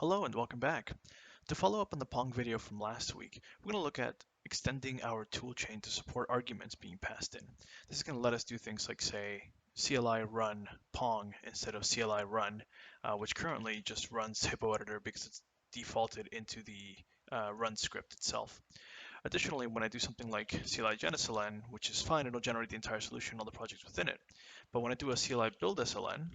Hello and welcome back. To follow up on the Pong video from last week, we're going to look at extending our toolchain to support arguments being passed in. This is going to let us do things like, say, CLI run Pong instead of CLI run, which currently just runs hippo editor because it's defaulted into the run script itself. Additionally, when I do something like CLI gen SLN, which is fine, it'll generate the entire solution, all the projects within it. But when I do a CLI build SLN,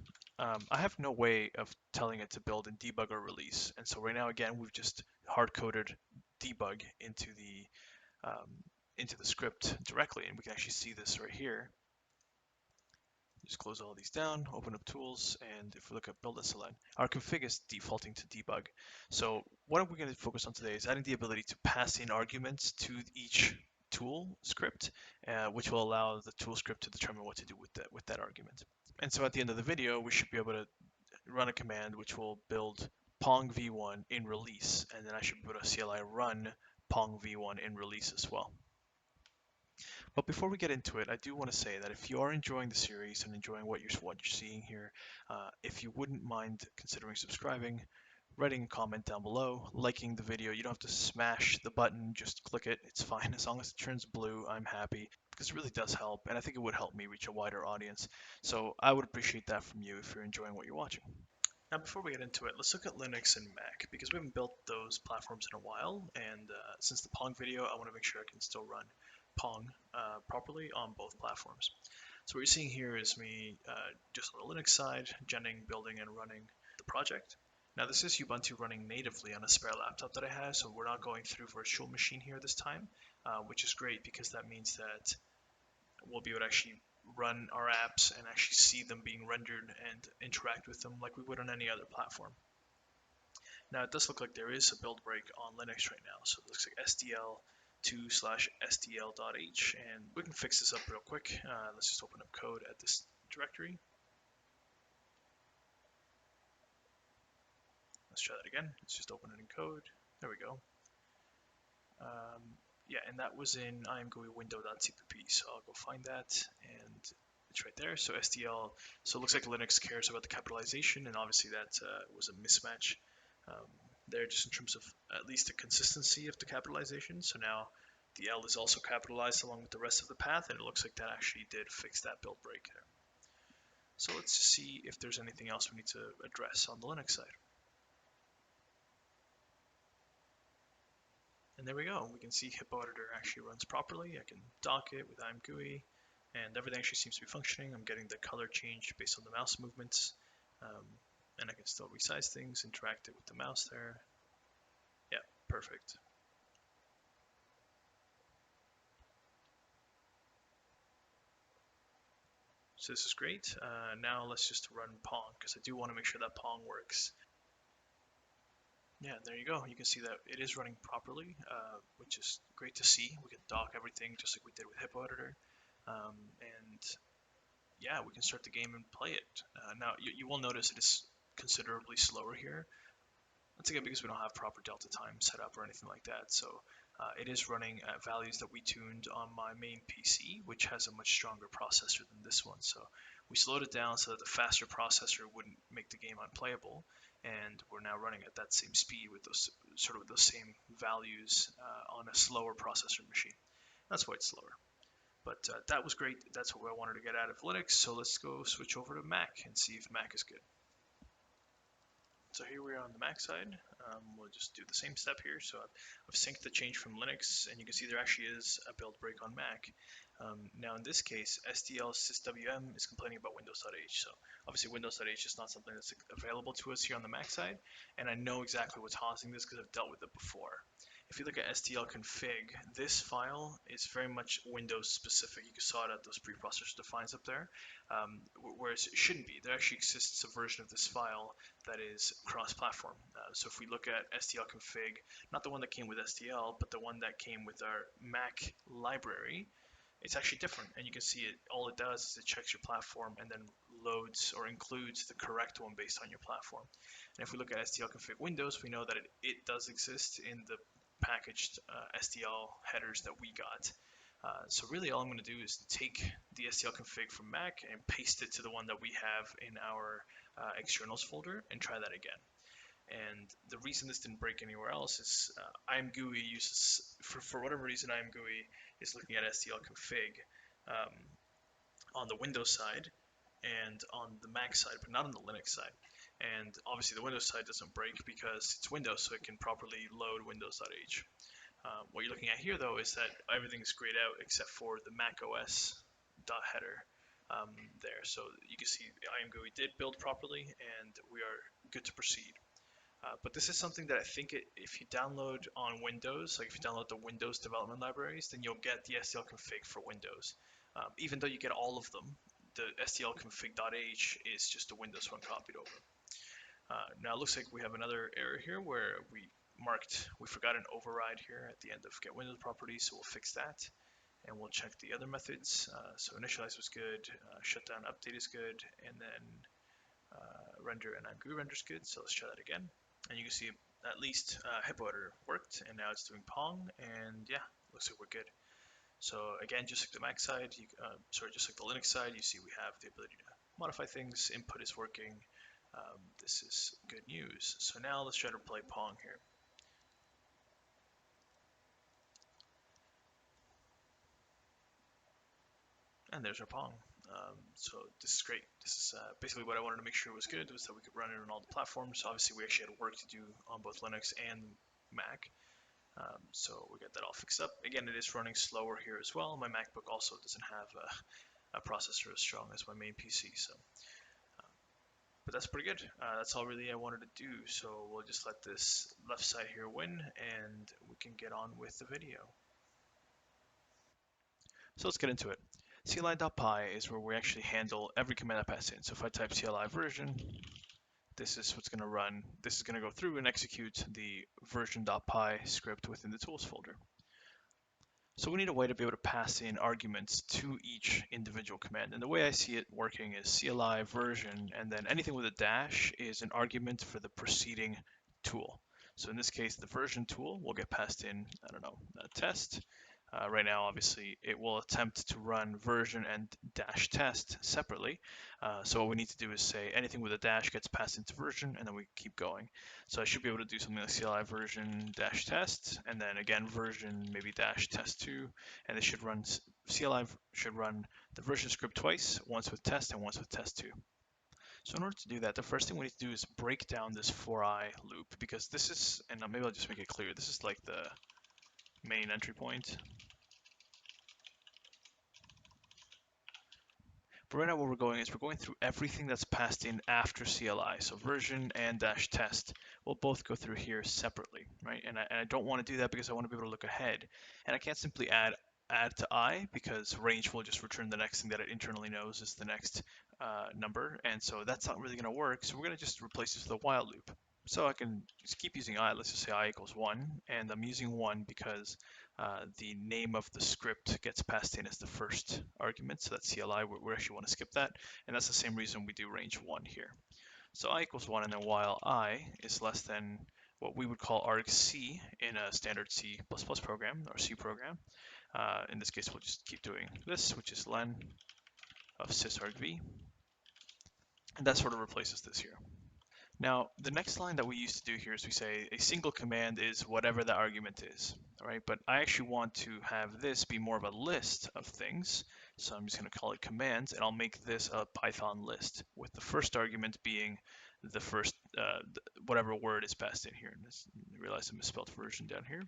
I have no way of telling it to build in debug or release. And so right now, again, we've just hard-coded debug into the script directly, and we can actually see this right here. Just close all these down, open up tools, and if we look at build SLN, our config is defaulting to debug. So what we're going to focus on today is adding the ability to pass in arguments to each tool script, which will allow the tool script to determine what to do with that argument. And so at the end of the video, we should be able to run a command which will build Pong v1 in release, and then I should be able to CLI run Pong v1 in release as well. But before we get into it, I do want to say that if you are enjoying the series and enjoying what you're seeing here, if you wouldn't mind considering subscribing, writing a comment down below, liking the video. You don't have to smash the button, just click it. It's fine. As long as it turns blue, I'm happy, because it really does help, and I think it would help me reach a wider audience. So I would appreciate that from you if you're enjoying what you're watching. Now, before we get into it, let's look at Linux and Mac, because we haven't built those platforms in a while, and since the Pong video, I want to make sure I can still run Pong properly on both platforms. So what you're seeing here is me just on the Linux side, genning, building, and running the project. Now this is Ubuntu running natively on a spare laptop that I have, so we're not going through virtual machine here this time, which is great because that means that we'll be able to actually run our apps and actually see them being rendered and interact with them like we would on any other platform. Now it does look like there is a build break on Linux right now, so it looks like SDL2/SDL.h, and we can fix this up real quick. Let's just open up code at this directory. Let's try that again. Let's just open it in code. There we go. Yeah, and that was in imgui window.cpp, so I'll go find that, and it's right there. So SDL, so it looks like Linux cares about the capitalization, and obviously that was a mismatch there just in terms of at least the consistency of the capitalization. So now the L is also capitalized along with the rest of the path, and it looks like that actually did fix that build break there. So let's see if there's anything else we need to address on the Linux side. And there we go. We can see hippo editor actually runs properly. I can dock it with imgui, and everything actually seems to be functioning. I'm getting the color change based on the mouse movements, and I can still resize things, interact it with the mouse there. Yeah, perfect. So this is great. Now let's just run Pong, because I do want to make sure that Pong works. Yeah, there you go. You can see that it is running properly, which is great to see. We can dock everything just like we did with hippo editor. And yeah, we can start the game and play it. Now, you will notice it is considerably slower here. That's again because we don't have proper delta time set up or anything like that. So it is running at values that we tuned on my main PC, which has a much stronger processor than this one. So we slowed it down so that the faster processor wouldn't make the game unplayable. And we're now running at that same speed with those same values on a slower processor machine. That's why it's slower. But that was great. That's what I wanted to get out of Linux. So let's go switch over to Mac and see if Mac is good. So here we are on the Mac side. We'll just do the same step here. So I've synced the change from Linux, and you can see there actually is a build break on Mac. Now in this case, SDL syswm is complaining about Windows.h. So obviously Windows.h is not something that's available to us here on the Mac side, and I know exactly what's causing this because I've dealt with it before. If you look at SDL config, this file is very much Windows specific. You saw it at those preprocessor defines up there, whereas it shouldn't be. There actually exists a version of this file that is cross-platform. So if we look at SDL config, not the one that came with SDL, but the one that came with our Mac library, it's actually different. And you can see it. All it does is it checks your platform and then loads or includes the correct one based on your platform. And if we look at SDL config Windows, we know that it does exist in the packaged SDL headers that we got. So really all I'm going to do is take the SDL config from Mac and paste it to the one that we have in our externals folder and try that again. And the reason this didn't break anywhere else is IMGUI uses, for whatever reason, IMGUI is looking at SDL config um, on the Windows side and on the Mac side, but not on the Linux side. And obviously the Windows side doesn't break because it's Windows, so it can properly load windows.h. What you're looking at here, though, is that everything's grayed out except for the Mac OS header there. So you can see the IMGUI did build properly, and we are good to proceed. But this is something that I think if you download on Windows, like if you download the Windows development libraries, then you'll get the SDL config for Windows. Even though you get all of them, the SDL config.h is just a Windows one copied over. Now it looks like we have another error here where we forgot an override here at the end of get Windows properties, so we'll fix that. And we'll check the other methods. So initialize was good, shutdown update is good, and then render and IMGUI render is good. So let's try that again. And you can see at least Hippo Editor worked, and now it's doing Pong, and yeah, looks like we're good. So again, just like the Mac side, just like the Linux side, you see we have the ability to modify things. Input is working. This is good news. So now let's try to play Pong here. And there's our Pong. So this is great. This is basically what I wanted to make sure was good, was that we could run it on all the platforms. So obviously we actually had work to do on both Linux and Mac. So we got that all fixed up. Again, it is running slower here as well. My MacBook also doesn't have a processor as strong as my main PC. So, but that's pretty good. That's all really I wanted to do. So we'll just let this left side here win, and we can get on with the video. So let's get into it. CLI.py is where we actually handle every command I pass in. So if I type CLI version, this is what's going to run. This is going to go through and execute the version.py script within the tools folder. So we need a way to be able to pass in arguments to each individual command. And the way I see it working is CLI version, and then anything with a dash is an argument for the preceding tool. So in this case, the version tool will get passed in, I don't know, a test. Right now, obviously, it will attempt to run version and dash test separately. So what we need to do is say anything with a dash gets passed into version, and then we keep going. So I should be able to do something like CLI version dash test, and then again version maybe dash test 2, and it should run, CLI should run the version script twice, once with test and once with test 2. So in order to do that, the first thing we need to do is break down this for I loop, because this is, and maybe I'll just make it clear, this is like the main entry point. But right now what we're going is we're going through everything that's passed in after CLI. So version and dash test will both go through here separately, right? And I don't want to do that because I want to be able to look ahead. And I can't simply add to I because range will just return the next thing that it internally knows is the next number. And so that's not really going to work. So we're going to just replace this with a while loop. So I can just keep using I. Let's just say I equals 1. And I'm using 1 because the name of the script gets passed in as the first argument. So that's CLI. We actually want to skip that. And that's the same reason we do range 1 here. So I equals 1. And then while I is less than what we would call argc in a standard C++ program or C program. In this case, we'll just keep doing this, which is len of sysargv. And that sort of replaces this here. Now, the next line that we used to do here is we say a single command is whatever the argument is, right? But I actually want to have this be more of a list of things. So I'm just going to call it commands, and I'll make this a Python list with the first argument being the first, whatever word is passed in here. And I realize I misspelled version down here.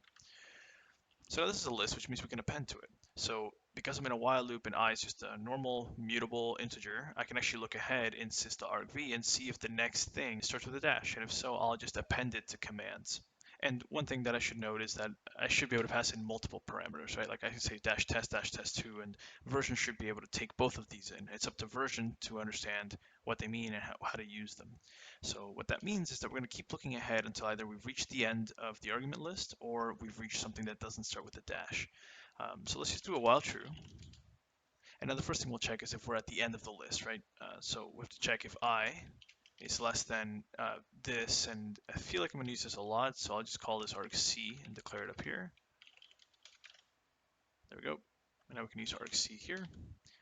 So this is a list, which means we can append to it. So because I'm in a while loop and I is just a normal mutable integer, I can actually look ahead in sys.argv and see if the next thing starts with a dash. And if so, I'll just append it to commands. And one thing that I should note is that I should be able to pass in multiple parameters, right? Like I can say dash test 2, and version should be able to take both of these in. It's up to version to understand what they mean and how to use them. So what that means is that we're going to keep looking ahead until either we've reached the end of the argument list or we've reached something that doesn't start with a dash. So let's just do a while true. And now the first thing we'll check is if we're at the end of the list, right? So we have to check if I is less than this, and I feel like I'm going to use this a lot, so I'll just call this argc and declare it up here. There we go. And now we can use argc here.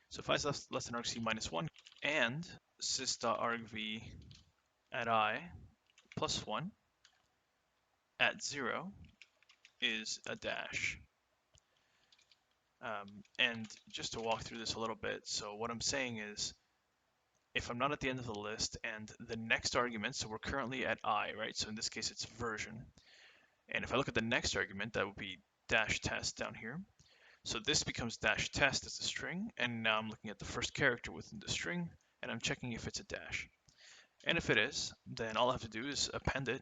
So if I is less than argc minus 1 and sys.argv at I plus 1, at 0 is a dash. And just to walk through this a little bit, so what I'm saying is, if I'm not at the end of the list and the next argument, so we're currently at I, right? So in this case, it's version. And if I look at the next argument, that would be dash test down here. So this becomes dash test as a string, and now I'm looking at the first character within the string, and I'm checking if it's a dash. And if it is, then all I have to do is append it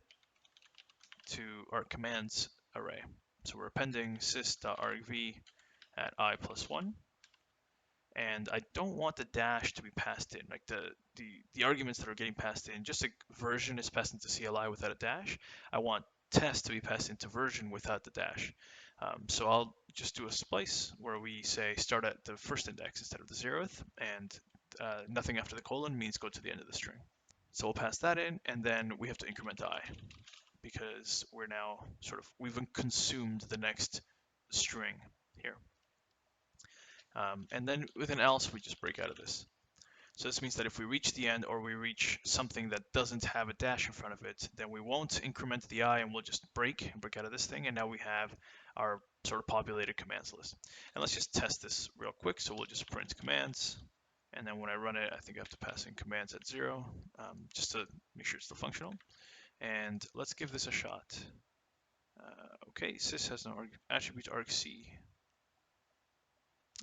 to our commands array. So we're appending sys.argv at I plus 1, and I don't want the dash to be passed in, like the arguments that are getting passed in, just like version is passed into CLI without a dash, I want test to be passed into version without the dash. So I'll just do a splice where we say start at the first index instead of the 0th, and nothing after the colon means go to the end of the string. So we'll pass that in, and then we have to increment I, because we're now we've consumed the next string here. And then with an else, we just break out of this. So this means that if we reach the end or we reach something that doesn't have a dash in front of it, then we won't increment the I and we'll just break out of this thing. And now we have our sort of populated commands list. And let's just test this real quick. So we'll just print commands. And then when I run it, I think I have to pass in commands at 0, just to make sure it's still functional. And let's give this a shot. Okay, sys has no attribute argc.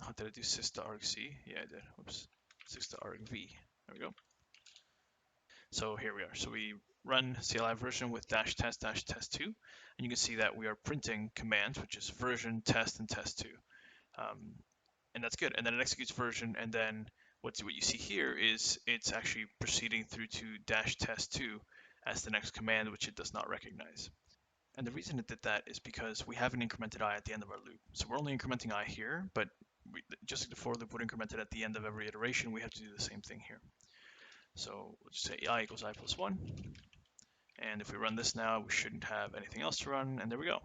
Oh, did I do sys.argc? Yeah, I did. Whoops. Sys.argv. There we go. So here we are. So we run CLI version with dash test 2, and you can see that we are printing commands, which is version, test, and test2. And that's good. And then it executes version, and then what you see here is it's actually proceeding through to dash test2 as the next command, which it does not recognize. And the reason it did that is because we haven't incremented I at the end of our loop. So we're only incrementing I here, but just like the for loop would increment it at the end of every iteration, we have to do the same thing here. So we'll just say I equals I plus 1. And if we run this now, we shouldn't have anything else to run, and there we go.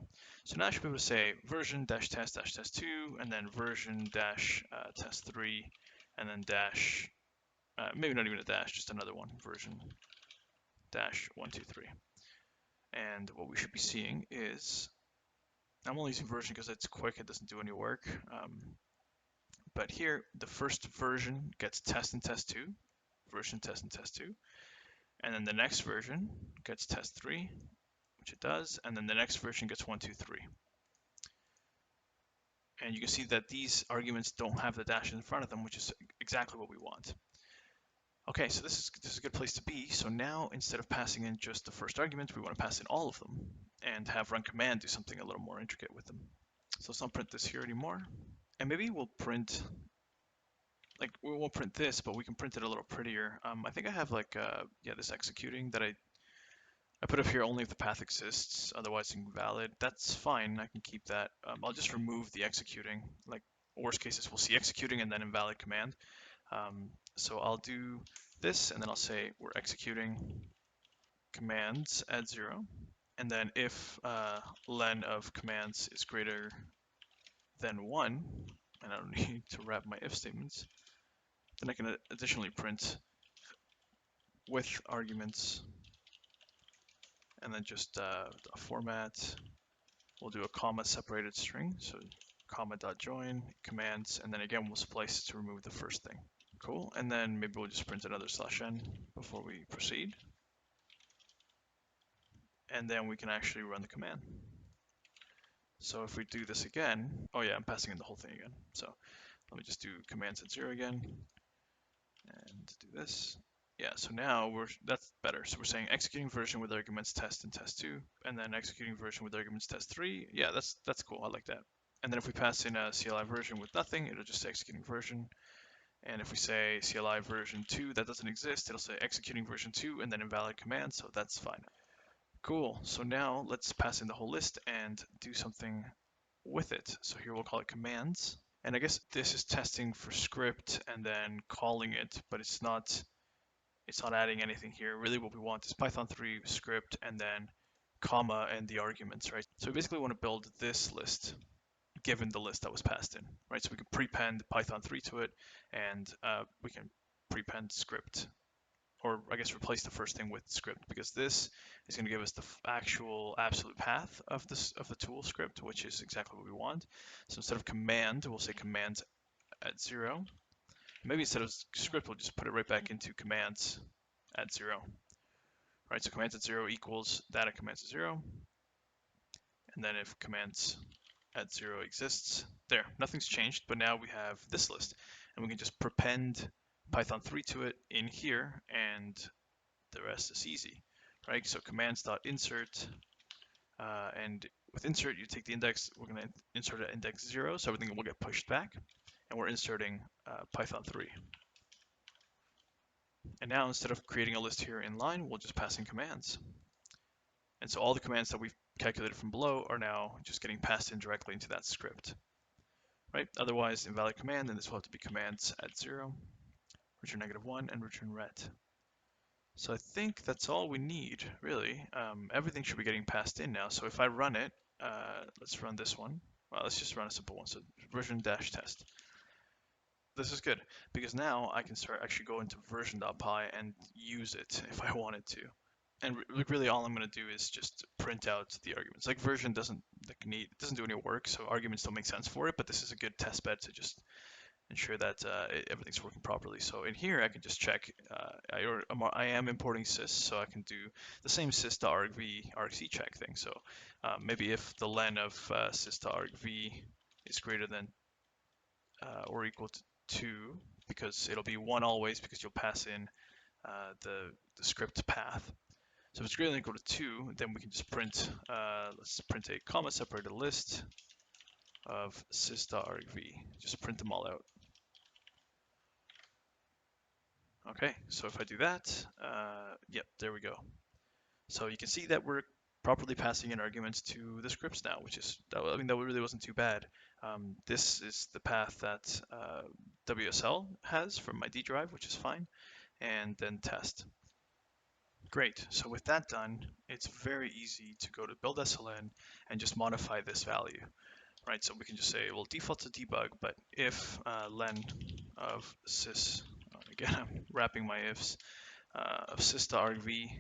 So now I should be able to say version dash test 2, and then version dash test 3, and then dash, maybe not even a dash, just another one, version dash 1, 2, 3. And what we should be seeing is, I'm only using version because it's quick, it doesn't do any work. But here, the first version gets test and test 2, version test and test 2. And then the next version gets test 3, which it does, and then the next version gets 1, 2, 3. And you can see that these arguments don't have the dashes in front of them, which is exactly what we want. Okay, so this is a good place to be. So now, instead of passing in just the first argument, we want to pass in all of them and have run command do something a little more intricate with them. So let's not print this here anymore. And maybe we'll print, like we won't print this, but we can print it a little prettier. I think I have like, yeah, this executing that I put up here only if the path exists, otherwise invalid. That's fine, I can keep that. I'll just remove the executing. Like worst cases, we'll see executing and then invalid command. So I'll do this, and then I'll say we're executing commands at 0. And then if len of commands is greater than 1, and I don't need to wrap my if statements, then I can additionally print with arguments, and then just a format. We'll do a comma separated string, so comma.join commands, and then again we'll splice to remove the first thing. Cool, and then maybe we'll just print another /n before we proceed. And then we can actually run the command. So if we do this again, oh yeah, I'm passing in the whole thing again. So let me just do commands at 0 again, and do this. Yeah, so now that's better. So we're saying executing version with arguments test and test 2, and then executing version with arguments test 3. Yeah, that's cool. I like that. And then if we pass in a CLI version with nothing, it'll just say executing version. And if we say CLI version 2, that doesn't exist, it'll say executing version 2 and then invalid command, so that's fine. Cool, so now let's pass in the whole list and do something with it. So here we'll call it commands. And I guess this is testing for script and then calling it, but it's not adding anything here. Really what we want is Python 3 script and then comma and the arguments, right? So we basically want to build this list given the list that was passed in, right? So we can prepend Python 3 to it, and we can prepend script or I guess replace the first thing with script, because this is going to give us the actual absolute path of the tool script, which is exactly what we want. So instead of command, we'll say commands at 0. Maybe instead of script, we'll just put it right back into commands at 0. Right, so commands at 0 equals data commands at 0. And then if commands at 0 exists, there, nothing's changed, but now we have this list. And we can just prepend Python 3 to it in here, and the rest is easy, right? So commands.insert, and with insert, you take the index, we're going to insert at index 0, so everything will get pushed back, and we're inserting Python 3. And now instead of creating a list here in line, we'll just pass in commands. And so all the commands that we've calculated from below are now just getting passed in directly into that script, right? Otherwise, invalid command, then this will have to be commands at 0, return -1, and return ret. So I think that's all we need, really. Everything should be getting passed in now. So if I run it, let's run this one. Well, let's just run a simple one. So version-test. This is good because now I can start actually go into version.py and use it if I wanted to. And really all I'm going to do is just print out the arguments. Like version doesn't do any work, so arguments don't make sense for it, but this is a good test bed to just ensure that everything's working properly. So in here, I can just check. I am importing sys, so I can do the same sys.argv argc check thing. So maybe if the len of sys.argv is greater than or equal to 2, because it'll be 1 always, because you'll pass in the script path. So if it's greater than or equal to 2, then we can just print, let's print a comma separated list of sys.argv. Just print them all out. Okay, so if I do that, yep, there we go. So you can see that we're properly passing in arguments to the scripts now, which is, I mean, that really wasn't too bad. This is the path that WSL has from my D drive, which is fine, and then test. Great, so with that done, it's very easy to go to build SLN and just modify this value, right? So we can just say, well, default to debug, but if len of sys, again, I'm wrapping my ifs, of sys.argv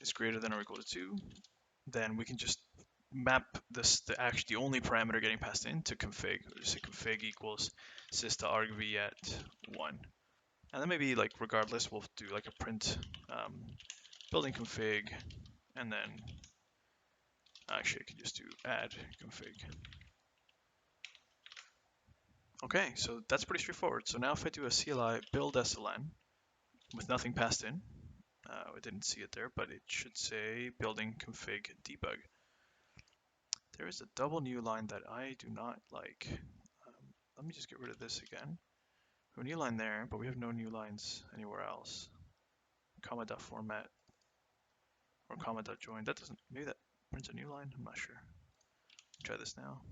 is greater than or equal to 2, then we can just map this, the only parameter getting passed in to config. We'll just say config equals sys.argv at 1. And then maybe like regardless, we'll do like a print building config, and then actually I can just do add config. Okay, so that's pretty straightforward. So now if I do a CLI build SLN with nothing passed in, I didn't see it there, but it should say building config debug. There is a double new line that I do not like. Let me just get rid of this again. We have a new line there, but we have no new lines anywhere else. Comma.format or comma.join. That doesn't, maybe that prints a new line? I'm not sure. Try this now.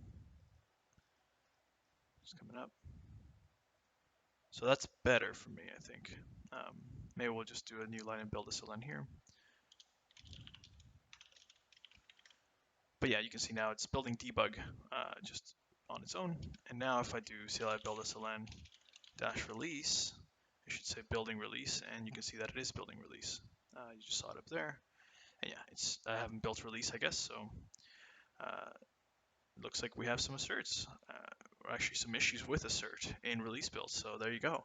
It's coming up. So that's better for me, I think. Maybe we'll just do a new line and build this line here. But yeah, you can see now it's building debug just on its own. And now if I do CLI build SLN dash release, it should say building release, and you can see that it is building release. You just saw it up there. And yeah, I haven't built release, I guess, so it looks like we have some asserts, or actually some issues with assert in release build. So there you go.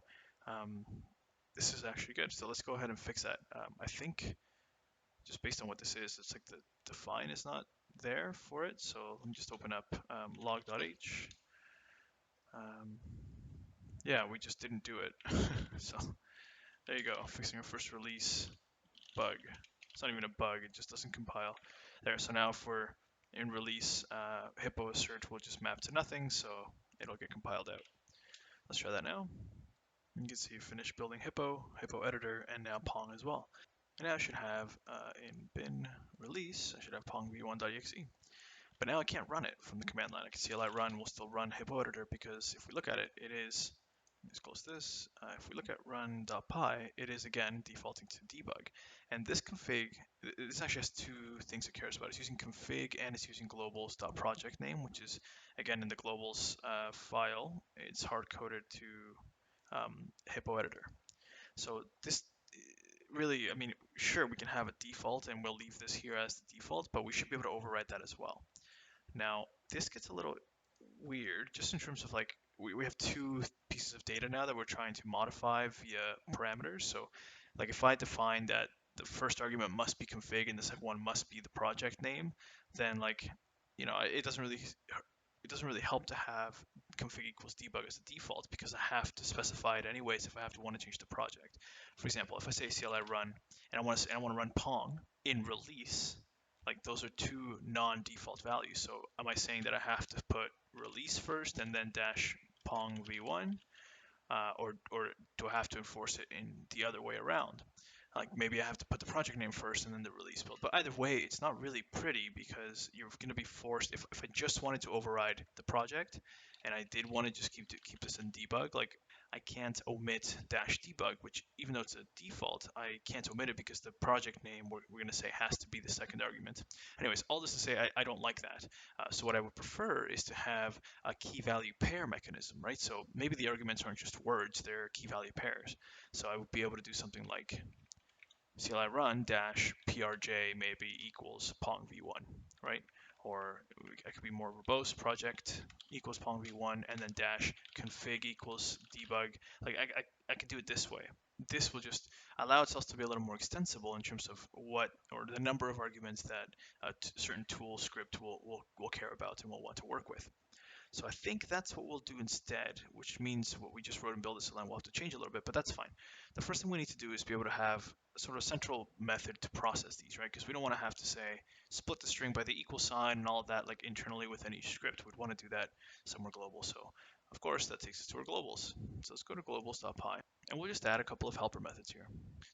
This is actually good. So let's go ahead and fix that. I think just based on what this is, it's like the define is not there for it. So let me just open up log.h. Yeah, we just didn't do it. So there you go, fixing our first release bug. It's not even a bug, it just doesn't compile. There, so now if we're in release, hippo assert will just map to nothing, so it'll get compiled out. Let's try that now. You can see finish building hippo editor, and now Pong as well. And now I should have in bin release, I should have pong v1.exe. But now I can't run it from the command line. I can CLI run will still run hippo editor, because if we look at it, it is, let's close this. If we look at run.py, it is again defaulting to debug. And this config, this actually has two things it cares about. It's using config and it's using globals.project name, which is again in the globals file. It's hard coded to hippo editor. So this really, I mean, sure, we can have a default and we'll leave this here as the default, but we should be able to override that as well. Now, this gets a little weird just in terms of like, we have two pieces of data now that we're trying to modify via parameters. So like if I define that the first argument must be config and the second one must be the project name, then like, it doesn't really help to have config equals debug as the default because I have to specify it anyways if I have to want to change the project. For example, if I say CLI run and I want to run Pong in release, like those are two non-default values. So am I saying that I have to put release first and then dash Pong v1, or do I have to enforce it in the other way around? Like maybe I have to put the project name first and then the release build. But either way, it's not really pretty because you're going to be forced. If I just wanted to override the project and I did want to just keep this in debug, like I can't omit dash debug, which even though it's a default, I can't omit it because the project name we're going to say has to be the second argument. Anyways, all this to say, I don't like that. So what I would prefer is to have a key value pair mechanism, right? So maybe the arguments aren't just words, they're key value pairs. So I would be able to do something like CLI run dash prj maybe equals pong v1, right? Or I could be more verbose, project equals pong v1 and then dash config equals debug. Like I could do it this way. This will just allow itself to be a little more extensible in terms of what or the number of arguments that a certain tool script will care about and will want to work with. So I think that's what we'll do instead, which means what we just wrote in build this line we'll have to change a little bit, but that's fine. The first thing we need to do is be able to have a sort of central method to process these, right? Because we don't want to have to say split the string by the equal sign and all of that like internally within each script. We'd want to do that somewhere global. So of course that takes us to our globals. So let's go to globals.py and we'll just add a couple of helper methods here.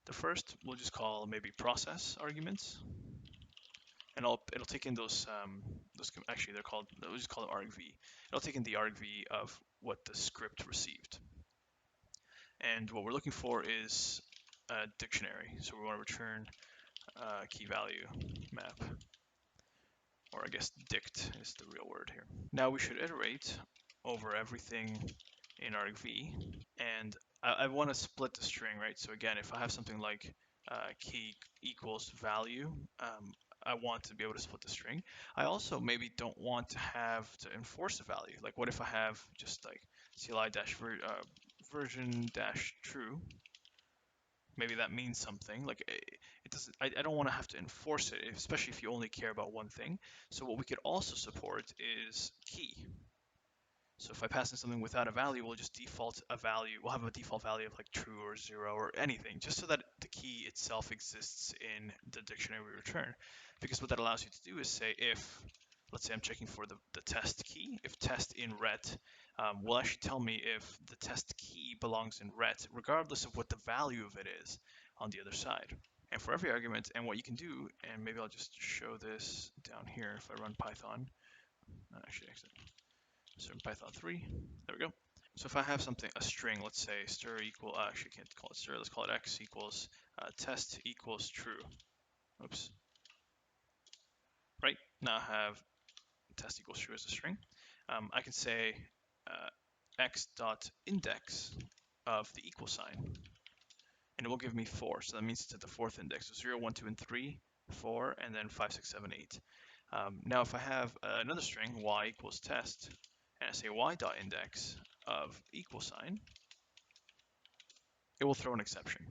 The first we'll just call maybe process arguments. And it'll take in those actually they're called, we'll just call them argv. It'll take in the argv of what the script received. And what we're looking for is a dictionary. So we want to return key value map, or I guess dict is the real word here. Now we should iterate over everything in argv, and I want to split the string, right? So again, if I have something like key equals value, I want to be able to split the string. I also maybe don't want to have to enforce a value. Like what if I have just like CLI dash version dash true? Maybe that means something. Like it doesn't. I don't want to have to enforce it, especially if you only care about one thing. So what we could also support is key. So if I pass in something without a value, we'll just default a value. We'll have a default value of like true or 0 or anything, just so that the key itself exists in the dictionary we return. Because what that allows you to do is say if, let's say I'm checking for the test key, if test in ret will actually tell me if the test key belongs in ret, regardless of what the value of it is on the other side. And for every argument, and what you can do, and maybe I'll just show this down here if I run Python, actually exit. So in Python 3, there we go. So if I have something, a string, let's say stir equal, actually can't call it stir, let's call it x equals test equals true. Oops. Right, now I have test equals true as a string. I can say x dot index of the equal sign, and it will give me 4. So that means it's at the 4th index. So 0, 1, 2, and 3, 4, and then 5, 6, 7, 8. Now if I have another string, y equals test, and I say y dot index of equal sign, it will throw an exception.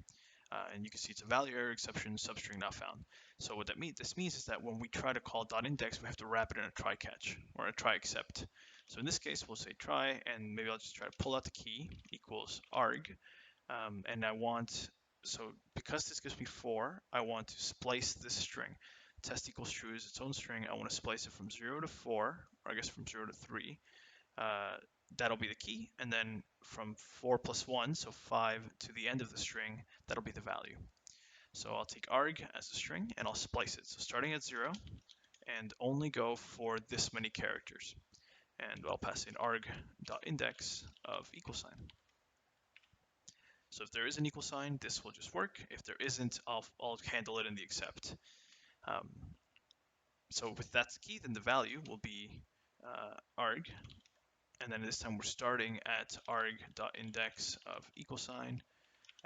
And you can see it's a value error exception, substring not found. So what this means is that when we try to call .index, we have to wrap it in a try catch or a try except. So in this case, we'll say try, and maybe I'll just try to pull out the key equals arg. And I want, so because this gives me 4, I want to splice this string. Test equals true is its own string. I want to splice it from 0 to 4, or I guess from 0 to 3. That'll be the key, and then from 4 plus 1, so 5 to the end of the string, that'll be the value. So I'll take arg as a string and I'll splice it. So starting at 0 and only go for this many characters. And I'll pass in arg.index of equal sign. So if there is an equal sign, this will just work. If there isn't, I'll handle it in the except. So with that's key, then the value will be arg, and then this time we're starting at arg.index of equal sign,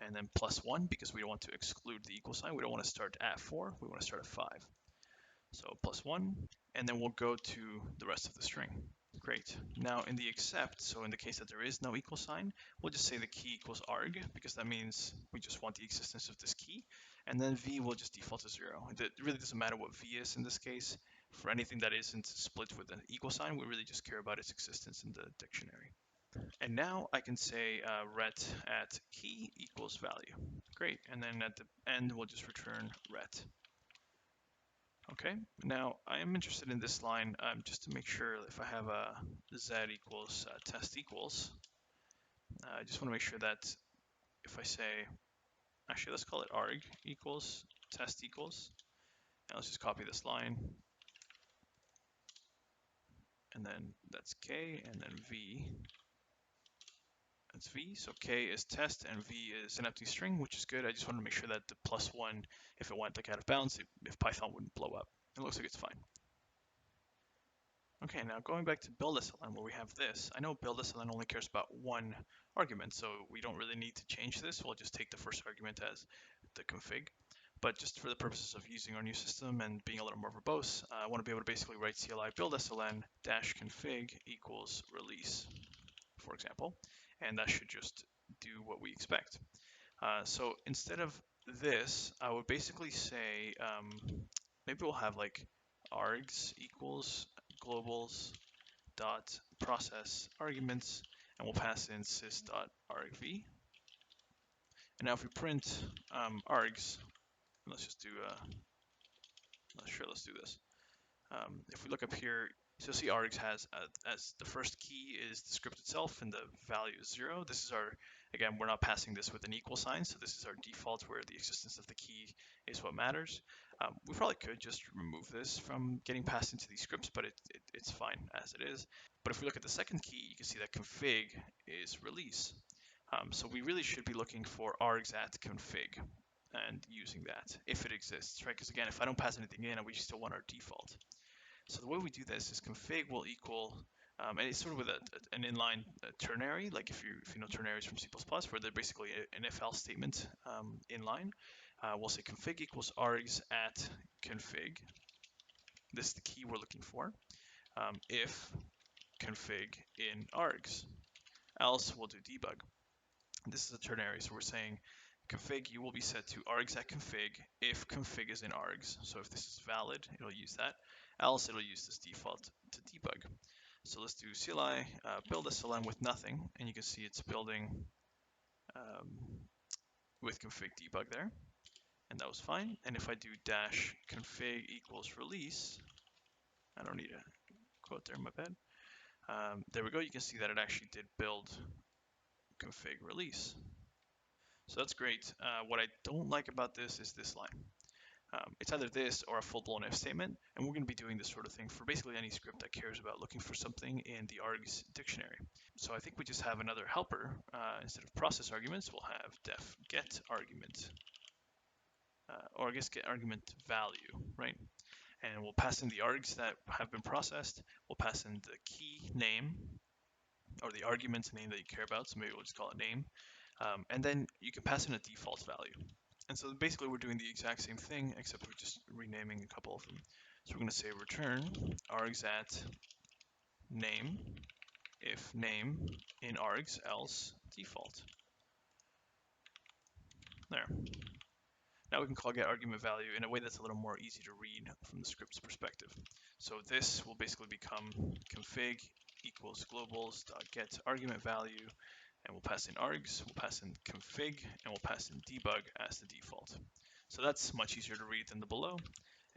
and then +1 because we don't want to exclude the equal sign. We don't want to start at 4, we want to start at 5. So +1, and then we'll go to the rest of the string. Great. Now in the except, so in the case that there is no equal sign, we'll just say the key equals arg, because that means we just want the existence of this key, and then v will just default to 0. It really doesn't matter what v is in this case. For anything that isn't split with an equal sign, we really just care about its existence in the dictionary. And now I can say ret at key equals value. Great, and then at the end we'll just return ret. Okay, now I am interested in this line just to make sure if I have a z equals test equals, I just want to make sure that if I say, actually let's call it arg equals test equals, and let's just copy this line, and then that's k, and then v, that's v, so k is test and v is an empty string, which is good. I just want to make sure that the +1, if it went like out of bounds, if Python wouldn't blow up. It looks like it's fine. Okay, now going back to build SLN where we have this, I know build SLN only cares about one argument, so we don't really need to change this. We'll just take the first argument as the config. But just for the purposes of using our new system and being a little more verbose, I want to be able to basically write CLI build SLN dash config equals release, for example, and that should just do what we expect. So instead of this, I would basically say, maybe we'll have like args equals globals dot process arguments, and we'll pass in sys dot argv. And now if we print args, let's just do let's do this. If we look up here, so you'll see args has as the first key is the script itself and the value is 0. This is our, again, we're not passing this with an equal sign, so this is our default where the existence of the key is what matters. We probably could just remove this from getting passed into these scripts, but it's fine as it is. But if we look at the second key, you can see that config is release. So we really should be looking for args at config and using that if it exists, right? Because again, if I don't pass anything in, we still want our default. So the way we do this is config will equal, and it's sort of with an inline ternary, like if you know ternaries from C++, where they're basically an if-else statement inline. We'll say config equals args at config. This is the key we're looking for. If config in args, else we'll do debug. This is a ternary, so we're saying config you will be set to args at config if config is in args. So if this is valid, it'll use that. Else it'll use this default to debug. So let's do CLI build SLN with nothing, and you can see it's building with config debug there, and that was fine. And if I do dash config equals release, I don't need a quote there, my bad. There we go. You can see that it actually did build config release. So that's great. What I don't like about this is this line. It's either this or a full-blown if statement, and we're going to be doing this sort of thing for basically any script that cares about looking for something in the args dictionary. So I think we just have another helper. Instead of process arguments, we'll have def get argument, or I guess get argument value, right? And we'll pass in the args that have been processed. We'll pass in the key name, or the argument name that you care about, so maybe we'll just call it name. And then you can pass in a default value. And so basically we're doing the exact same thing, except we're just renaming a couple of them. So we're going to say return args at name if name in args, else default. There. Now we can call get argument value in a way that's a little more easy to read from the script's perspective. So this will basically become config equals globals dot get argument value, and we'll pass in args, we'll pass in config, and we'll pass in debug as the default. So that's much easier to read than the below.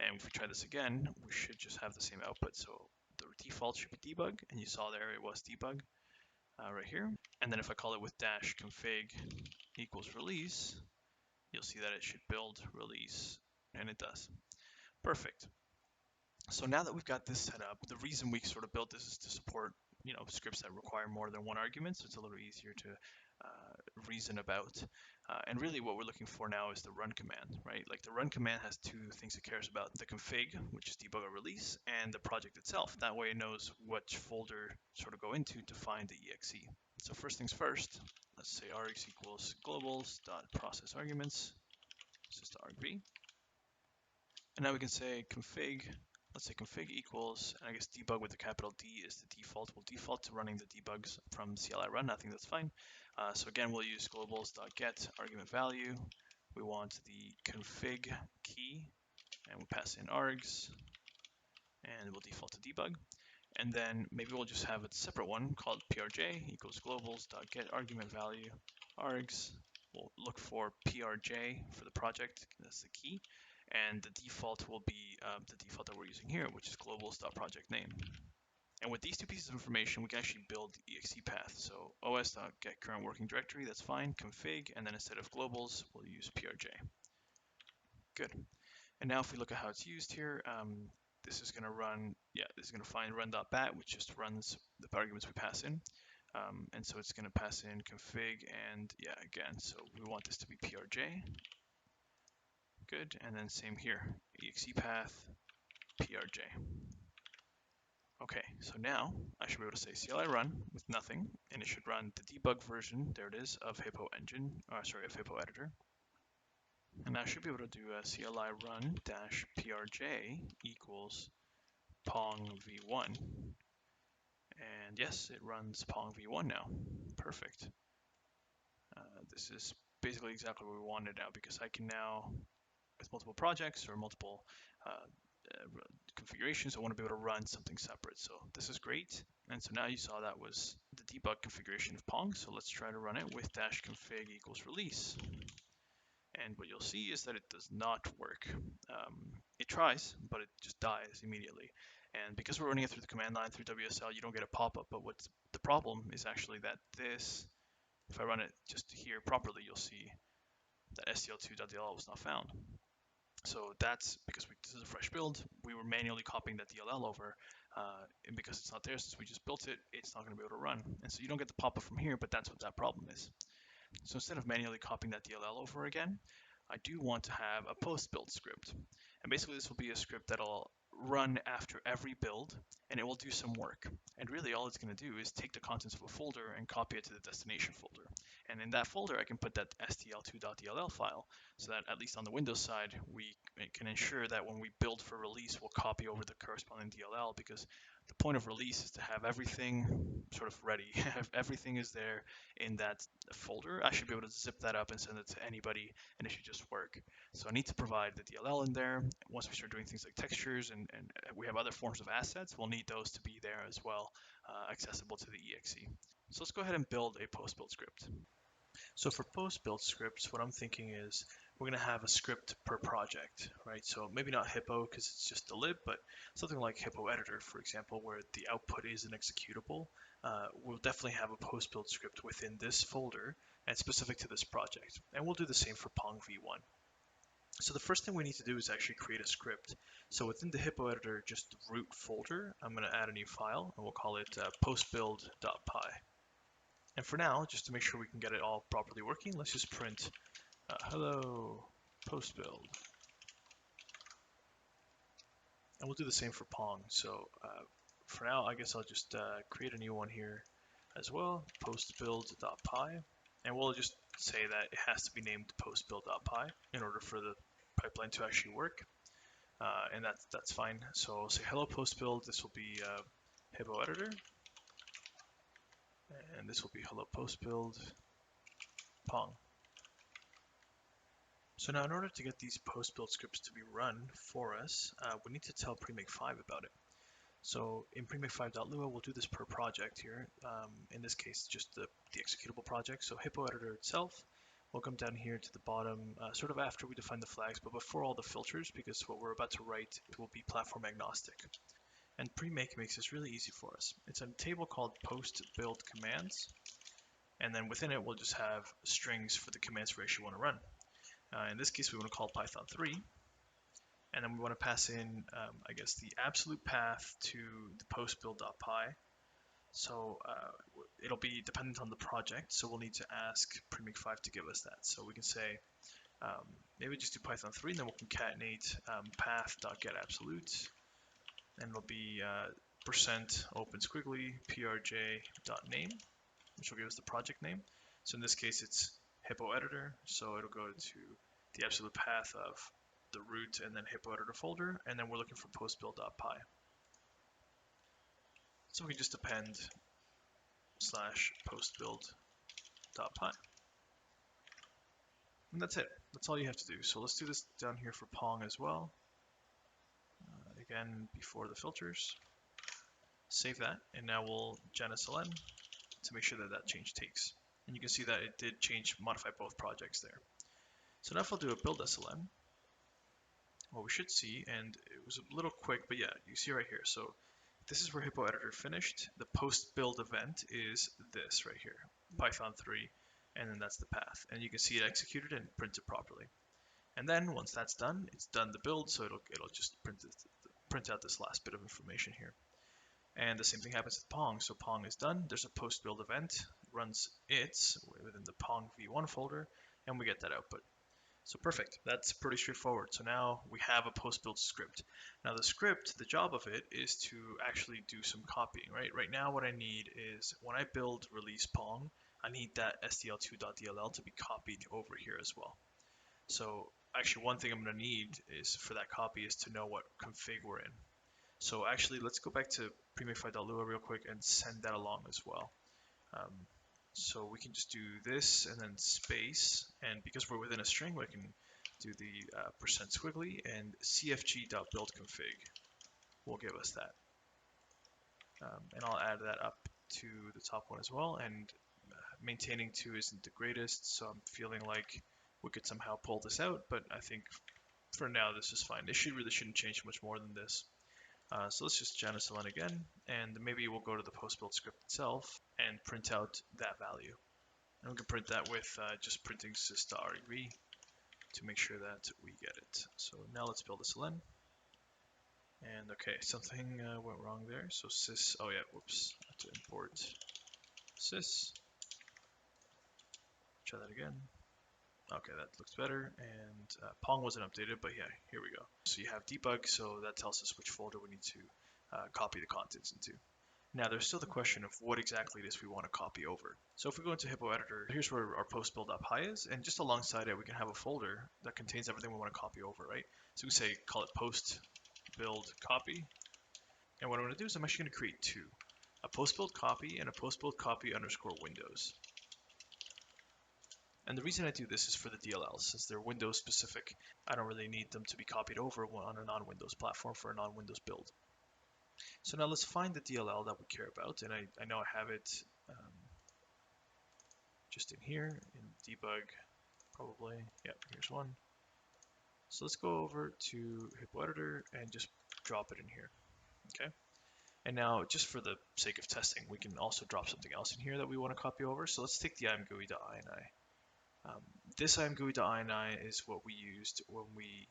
And if we try this again, we should just have the same output. So the default should be debug, and you saw there it was debug right here. And then if I call it with dash config equals release, you'll see that it should build release, and it does. Perfect. So now that we've got this set up, the reason we sort of built this is to support, scripts that require more than one argument, so it's a little easier to reason about. And really what we're looking for now is the run command, right? Like the run command has two things it cares about, the config, which is debug or release, and the project itself. That way it knows which folder sort of go into to find the exe. So first things first, let's say args equals globals.process arguments. This is the argv. And now we can say config, let's say config equals, and I guess debug with the capital D is the default. We'll default to running the debugs from CLI run. I think that's fine. So again, we'll use globals.get argument value. We want the config key, and we'll pass in args, and we'll default to debug. And then maybe we'll just have a separate one called prj equals globals.get argument value args. We'll look for prj for the project, that's the key. And the default will be the default that we're using here, which is globals.project name. And with these two pieces of information, we can actually build the exe path. So os.get current working directory, that's fine, config, and then instead of globals, we'll use prj. Good. And now if we look at how it's used here, this is going to run, this is going to find run.bat, which just runs the arguments we pass in. And so it's going to pass in config and again, so we want this to be prj. Good, and then same here, exe path, prj. Okay, so now I should be able to say CLI run with nothing, and it should run the debug version, there it is, of Hippo engine, of Hippo editor. And I should be able to do a CLI run dash prj equals pong v1. And yes, it runs pong v1 now. Perfect. This is basically exactly what we wanted now, because I can now, with multiple projects or multiple configurations, I want to be able to run something separate. So this is great. And so now you saw that was the debug configuration of Pong. So let's try to run it with dash config equals release. And what you'll see is that it does not work. It tries, but it just dies immediately. And because we're running it through the command line, through WSL, you don't get a pop-up. But what's the problem is actually that this, if I run it just here properly, you'll see that stl2.dll was not found. So that's because this is a fresh build. We were manually copying that DLL over, and because it's not there since we just built it, it's not going to be able to run. And so you don't get the pop-up from here, but that's what that problem is. So instead of manually copying that DLL over again, I do want to have a post-build script. And basically this will be a script that'll run after every build, and it will do some work. And really all it's going to do is take the contents of a folder and copy it to the destination folder. And in that folder, I can put that stl2.dll file, so that at least on the Windows side, we can ensure that when we build for release, we'll copy over the corresponding DLL, because the point of release is to have everything sort of ready. If everything is there in that folder, I should be able to zip that up and send it to anybody, and it should just work. So I need to provide the DLL in there. Once we start doing things like textures and we have other forms of assets, we'll need those to be there as well, accessible to the exe. So let's go ahead and build a post-build script. So for post-build scripts, what I'm thinking is we're going to have a script per project, right? So maybe not Hippo because it's just a lib, but something like Hippo Editor, for example, where the output is an executable. We'll definitely have a post-build script within this folder and specific to this project. And we'll do the same for Pong v1. So the first thing we need to do is actually create a script. So within the Hippo Editor, just the root folder, I'm going to add a new file, and we'll call it postbuild.py. And for now, just to make sure we can get it all properly working, let's just print hello postbuild. And we'll do the same for Pong. So for now, I guess I'll just create a new one here as well, postbuild.py. And we'll just say that it has to be named postbuild.py in order for the pipeline to actually work. And that's fine. So I'll say hello postbuild. This will be Hippo Editor. And this will be hello postbuild Pong. So now in order to get these post-build scripts to be run for us, we need to tell Premake5 about it. So in Premake5.lua, we'll do this per project here. In this case, just the executable project. So Hippo Editor itself, we'll come down here to the bottom, sort of after we define the flags, but before all the filters, because what we're about to write will be platform agnostic. And Premake makes this really easy for us. It's a table called post-build commands, and then within it, we'll just have strings for the commands we actually want to run. In this case, we want to call Python 3, and then we want to pass in, I guess, the absolute path to the postbuild.py, So it'll be dependent on the project. So we'll need to ask Premic 5 to give us that. So we can say maybe just do Python 3, and then we'll concatenate path.getAbsolute, and it'll be percent open squiggly prj.name, which will give us the project name. So in this case, it's hippo editor. So it'll go to the absolute path of the root and then hippo editor folder, and then we're looking for postbuild.py. So we can just append /postbuild.py. And that's it. That's all you have to do. So let's do this down here for Pong as well. Again, before the filters. Save that, and now we'll gensln to make sure that that change takes. And you can see that it did modify both projects there. So now if I'll do a build sln, what we should see, and it was a little quick, but yeah, you see right here. So this is where hippo editor finished. The post build event is this right here, Python 3, and then that's the path. And you can see it executed and printed properly. And then once that's done, it's done the build, so it'll just print out this last bit of information here. And the same thing happens with Pong. So Pong is done. There's a post build event, runs it within the Pong v1 folder, and we get that output. So perfect. That's pretty straightforward. So now we have a post build script. Now the script, the job of it is to actually do some copying, right? Right now what I need is when I build release Pong, I need that SDL2.dll to be copied over here as well. So actually one thing I'm going to need is for that copy is to know what config we're in. So actually, let's go back to premic5.lua real quick and send that along as well. So we can just do this and then space, and because we're within a string, we can do the percent squiggly, and cfg.buildconfig will give us that. And I'll add that up to the top one as well, and maintaining 2 isn't the greatest, so I'm feeling like we could somehow pull this out, but I think for now this is fine. It really shouldn't change much more than this. So let's just gensln again, and maybe we'll go to the post build script itself and print out that value. And we can print that with just printing sys.reg to make sure that we get it. So now let's build this ln. And okay, something went wrong there. So sys, oh yeah, whoops, I have to import sys. Try that again. Okay, that looks better, and Pong wasn't updated, but yeah, here we go. So you have debug, so that tells us which folder we need to copy the contents into. Now there's still the question of what exactly it is we want to copy over. So if we go into Hippo Editor, here's where our postbuild.py is, and just alongside it we can have a folder that contains everything we want to copy over, right? So we say, call it postbuild copy, and what I'm going to do is I'm actually going to create two, a postbuild copy and a postbuild copy underscore Windows. And the reason I do this is for the DLLs, since they're Windows specific. I don't really need them to be copied over on a non-Windows platform for a non-Windows build. So now let's find the DLL that we care about, and I know I have it just in here, in debug, probably. Yep, here's one. So let's go over to Hippo Editor and just drop it in here, okay? And now, just for the sake of testing, we can also drop something else in here that we want to copy over. So let's take the imgui.ini. This imgui.ini is what we used when we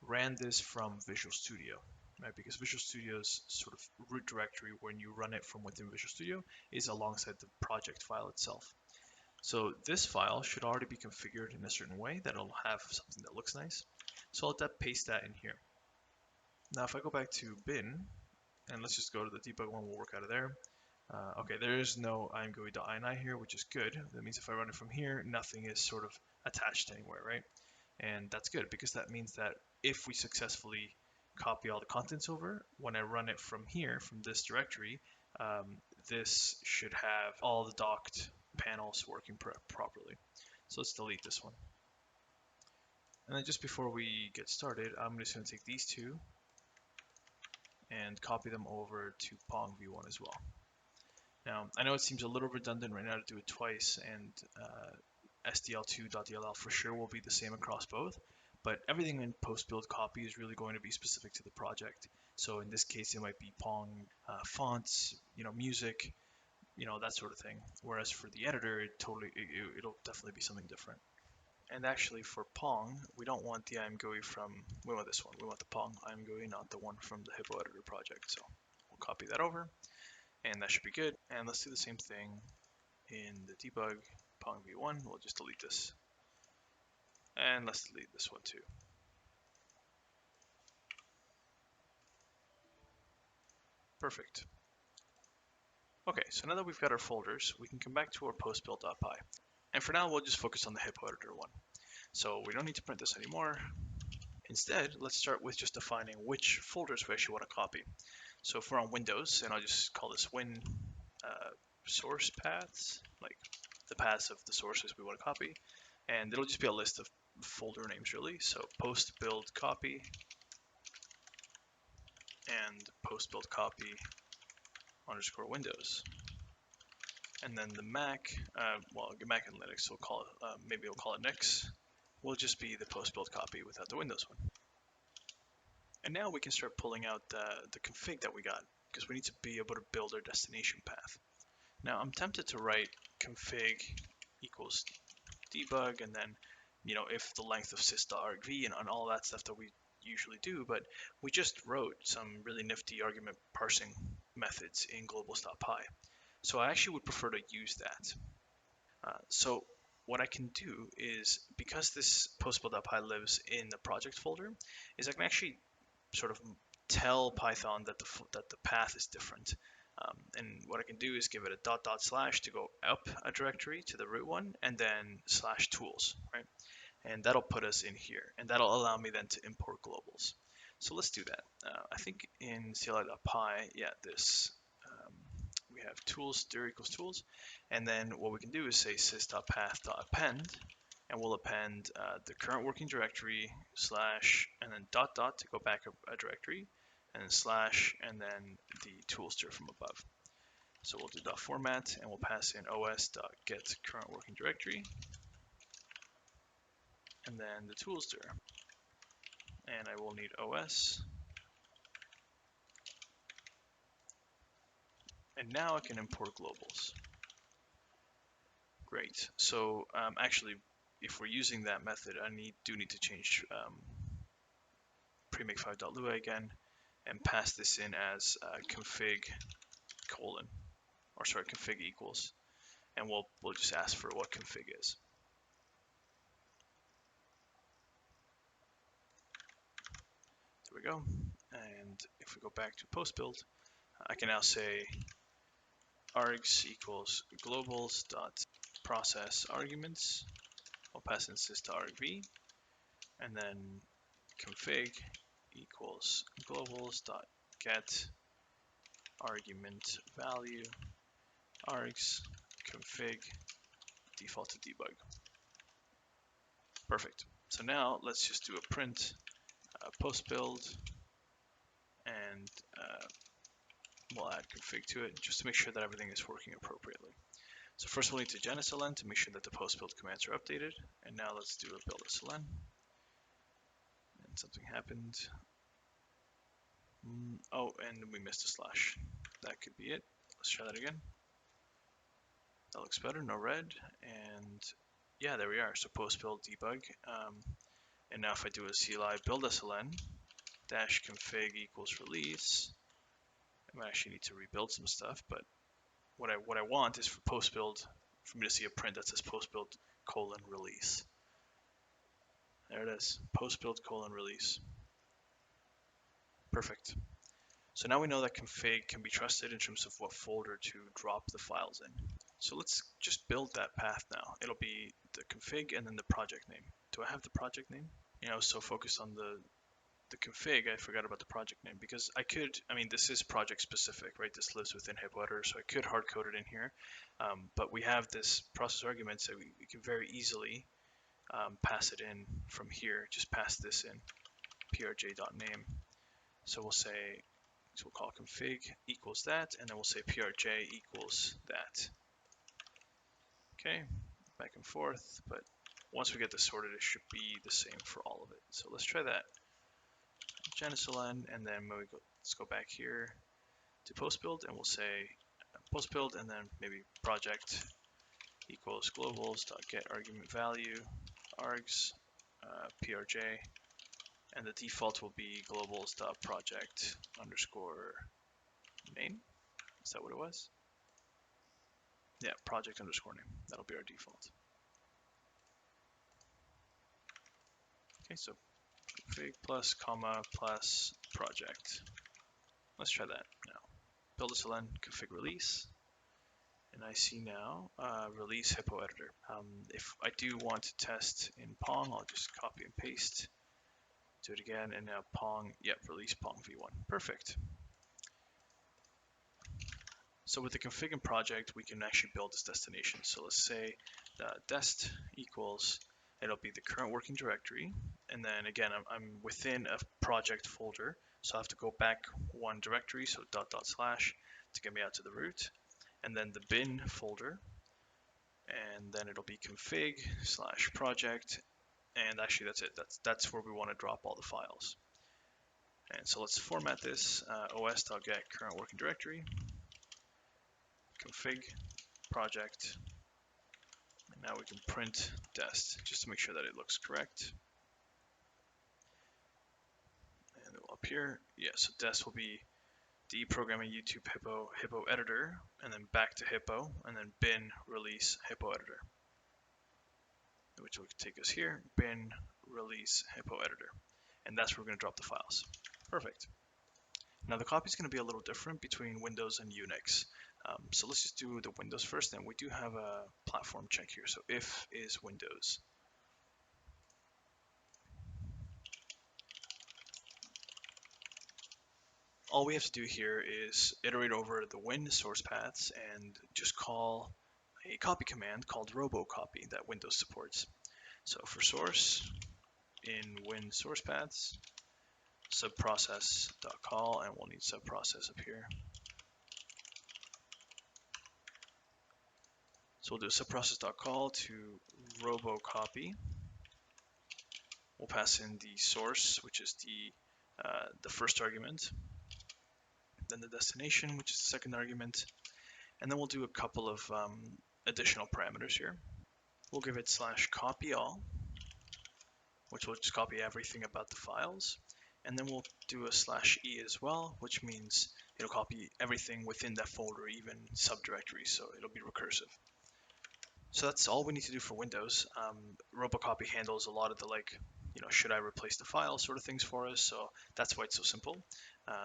ran this from Visual Studio, right? Because Visual Studio's sort of root directory when you run it from within Visual Studio is alongside the project file itself. So this file should already be configured in a certain way that it'll have something that looks nice. So I'll paste that in here. Now if I go back to bin, and let's just go to the debug one, we'll work out of there. Okay, there is no imgui.ini here, which is good. That means if I run it from here, nothing is sort of attached anywhere, right? And that's good because that means that if we successfully copy all the contents over, when I run it from here, from this directory, this should have all the docked panels working properly. So let's delete this one. And then just before we get started, I'm just going to take these two and copy them over to Pong v1 as well. Now, I know it seems a little redundant right now to do it twice, and SDL2.dll for sure will be the same across both, but everything in post-build copy is really going to be specific to the project. So in this case, it might be Pong fonts, music, that sort of thing. Whereas for the editor, it'll definitely be something different. And actually for Pong, we don't want the imgui we want this one. We want the Pong imgui, not the one from the Hippo Editor project. So we'll copy that over. and that should be good. And let's do the same thing in the debug Pong v1. We'll just delete this, and let's delete this one too. Perfect. Okay, so now that we've got our folders, we can come back to our postbuild.py. And for now, we'll just focus on the hippo editor one. So we don't need to print this anymore. Instead, let's start with just defining which folders we actually want to copy. So if we're on Windows, and I'll just call this win source paths, like the paths of the sources we want to copy. And it'll just be a list of folder names really. So postbuild copy and postbuild copy underscore Windows. And then the Mac, well, Mac and Linux, we'll call it, maybe we'll call it Nix, will just be the postbuild copy without the Windows one. And now we can start pulling out the config that we got, because we need to be able to build our destination path. Now I'm tempted to write config equals debug, and then, you know, if the length of sys.argv and all that stuff that we usually do, but we just wrote some really nifty argument parsing methods in globals.py. So I actually would prefer to use that. So what I can do is, because this postbuild.py lives in the project folder, is I can actually sort of tell Python that the path is different. And what I can do is give it a // to go up a directory to the root one, and then /tools, right? And that'll put us in here, and that'll allow me then to import globals. So let's do that. I think in CLI.py, yeah, this we have tools, dir equals tools, and then what we can do is say sys.path.append, and we'll append the current working directory / and then .. to go back a directory, and then / and then the tools dir from above. So we'll do .format, and we'll pass in os.get current working directory, and then the tools dir. And I will need os. And now I can import globals. Great. So actually, if we're using that method, I do need to change premake5.lua again and pass this in as config : config equals, and we'll just ask for what config is. There we go. And if we go back to postbuild, I can now say args equals globals dot process arguments. We'll pass in sys.argv, and then config equals globals dot get argument value args config default to debug. Perfect. So now let's just do a print postbuild, and we'll add config to it just to make sure that everything is working appropriately. So first we'll need to genisln to make sure that the postbuild commands are updated. And now let's do a build-sln. And something happened. Oh, and we missed a slash. That could be it. Let's try that again. That looks better, no red. And yeah, there we are. So postbuild debug. And now if I do a CLI build-sln dash config equals release, I might actually need to rebuild some stuff, but what I want is for postbuild, for me to see a print that says postbuild : release. There it is, postbuild : release. Perfect. So now we know that config can be trusted in terms of what folder to drop the files in. So let's just build that path now. It'll be the config and then the project name. Do I have the project name? You know, I was so focused on the config, I forgot about the project name, because I mean, this is project specific, right? This lives within hippo, so I could hard code it in here. But we have this process argument, so we can very easily pass it in from here. Just pass this in prj.name. So we'll call config equals that, and then we'll say prj equals that. Okay, back and forth, but once we get this sorted, it should be the same for all of it. So let's try that. Genisln, and then let's go back here to postbuild, and we'll say postbuild, and then maybe project equals globals.get argument value args prj, and the default will be globals.project underscore name. Is that what it was? Yeah, project underscore name. That'll be our default. Okay, so config plus comma plus project. Let's try that now. Build a ln config release. And I see now release hippo editor. If I do want to test in Pong, I'll just copy and paste. Do it again, and now Pong, yep, release Pong v1. Perfect. So with the config and project, we can actually build this destination. So let's say dest equals, it'll be the current working directory. And then again, I'm within a project folder. So I have to go back one directory, so // to get me out to the root. And then the bin folder. And then it'll be config / project. And actually that's it. That's where we want to drop all the files. And so let's format this os.get current working directory, config project, and now we can print dest just to make sure that it looks correct. And up here, yeah, so dest will be deprogramming YouTube hippo editor, and then back to hippo, and then bin release hippo editor, which will take us here, bin release hippo editor. And that's where we're going to drop the files. Perfect. Now the copy is going to be a little different between Windows and Unix. So let's just do the Windows first, and we do have a platform check here. So if is Windows. All we have to do here is iterate over the win source paths and just call a copy command called robocopy that Windows supports. So for source, in win source paths, subprocess.call, and we'll need subprocess up here. So we'll do subprocess.call to robocopy. We'll pass in the source, which is the first argument, then the destination, which is the second argument, and then we'll do a couple of additional parameters here. We'll give it /copy all, which will just copy everything about the files, and then we'll do a /e as well, which means it'll copy everything within that folder, even subdirectories, so it'll be recursive. So that's all we need to do for Windows. Robocopy handles a lot of the should I replace the file sort of things for us, so that's why it's so simple.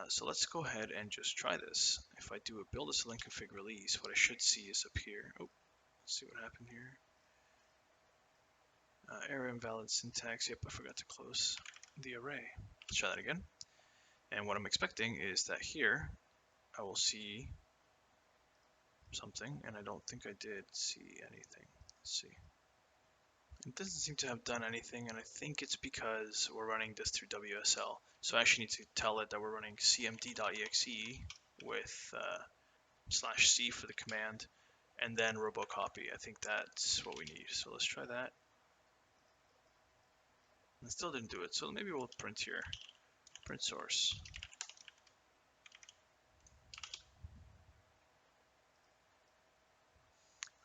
So let's go ahead and just try this. If I do a build a ln config release, what I should see is up here. Oh, let's see what happened here. Error invalid syntax. Yep, I forgot to close the array. Let's try that again. And what I'm expecting is that here I will see something, and I don't think I did see anything. Let's see. It doesn't seem to have done anything, and I think it's because we're running this through WSL. So I actually need to tell it that we're running cmd.exe with /c for the command, and then robocopy. I think that's what we need. So let's try that. It still didn't do it, so maybe we'll print here. Print source.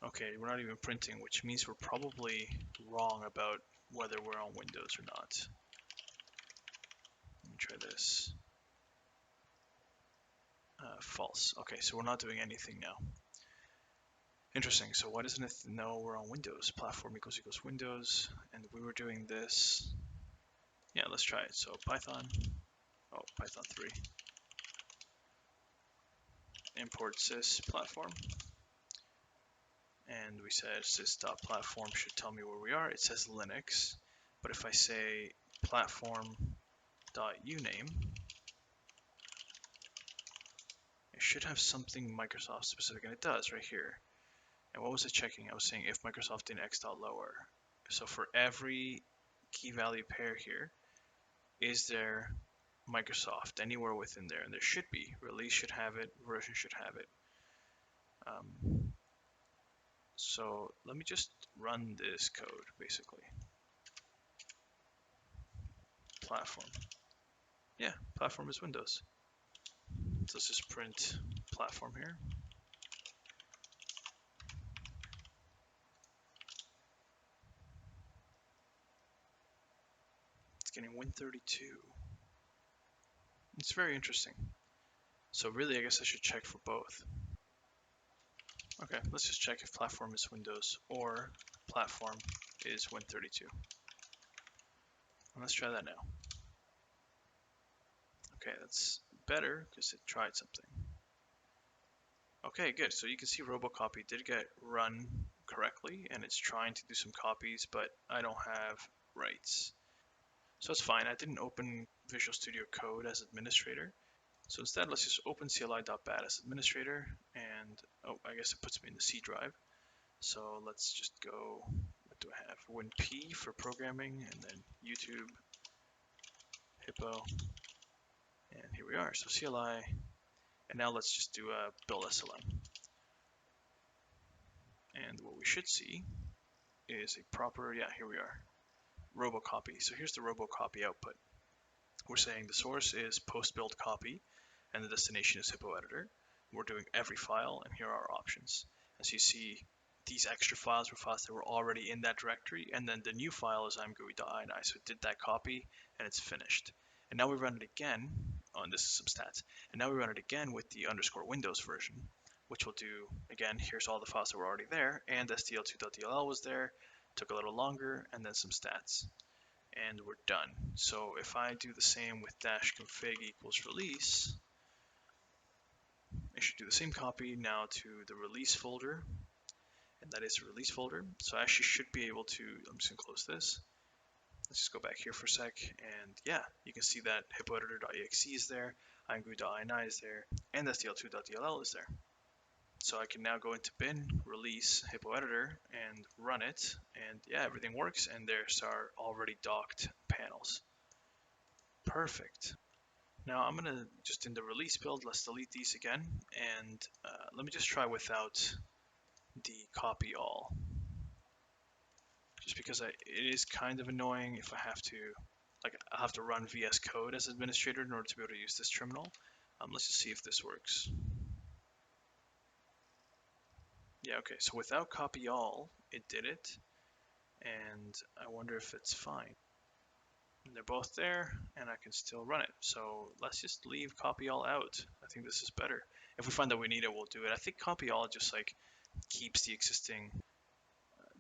Okay, we're not even printing, which means we're probably wrong about whether we're on Windows or not. Let me try this. False. Okay, so we're not doing anything now. Interesting. So why doesn't it know we're on Windows? Platform equals Windows, and we were doing this. Yeah, let's try it. So Python 3. Import sys platform. And we said sys.platform should tell me where we are. It says Linux, but if I say platform.uname, it should have something Microsoft specific, and it does right here. And what was it checking? I was saying if Microsoft in x.lower. So for every key value pair here, is there Microsoft anywhere within there? And there should be. Release should have it, version should have it. So let me just run this code, basically. Platform. Yeah, platform is Windows. So let's just print platform here. It's getting Win32. It's very interesting. So really, I guess I should check for both. Okay, let's just check if platform is Windows or platform is Win32. And let's try that now. Okay, that's better because it tried something. Okay, good. So you can see RoboCopy did get run correctly, and it's trying to do some copies, but I don't have rights. So it's fine. I didn't open Visual Studio Code as administrator. So instead, let's just open cli.bat as administrator, and oh, I guess it puts me in the C drive. So let's just go, what do I have? WinP for programming, and then YouTube, Hippo, and here we are. So CLI, and now let's just do a build SLM. And what we should see is a proper, yeah, here we are, RoboCopy. So here's the RoboCopy output. We're saying the source is Postbuild copy, and the destination is Hippo editor. We're doing every file, and here are our options. As you see, these extra files were files that were already in that directory, and then the new file is imgui.ini, so it did that copy, and it's finished. And now we run it again, oh, and this is some stats, and now we run it again with the _Windows version, which will do, again, here's all the files that were already there, and stl2.dll was there, took a little longer, and then some stats. And we're done. So if I do the same with -config equals release, I should do the same copy now to the release folder, and that is a release folder. So I actually should be able to, I'm just gonna close this. Let's just go back here for a sec, and yeah, you can see that hippoeditor.exe is there, imgui.ini is there, and stl2.dll is there. So I can now go into bin, release hippo editor, and run it, and yeah, everything works, and there's our already docked panels. Perfect. Now I'm gonna just in the release build, let's delete these again, and let me just try without the copy all. Just because it is kind of annoying if I have to, like, I have to run VS Code as administrator in order to be able to use this terminal. Let's just see if this works. Yeah, okay, so without copy all, it did it, and I wonder if it's fine. And they're both there, and I can still run it. So let's just leave copy all out. I think this is better. If we find that we need it, we'll do it. I think copy all just like keeps the existing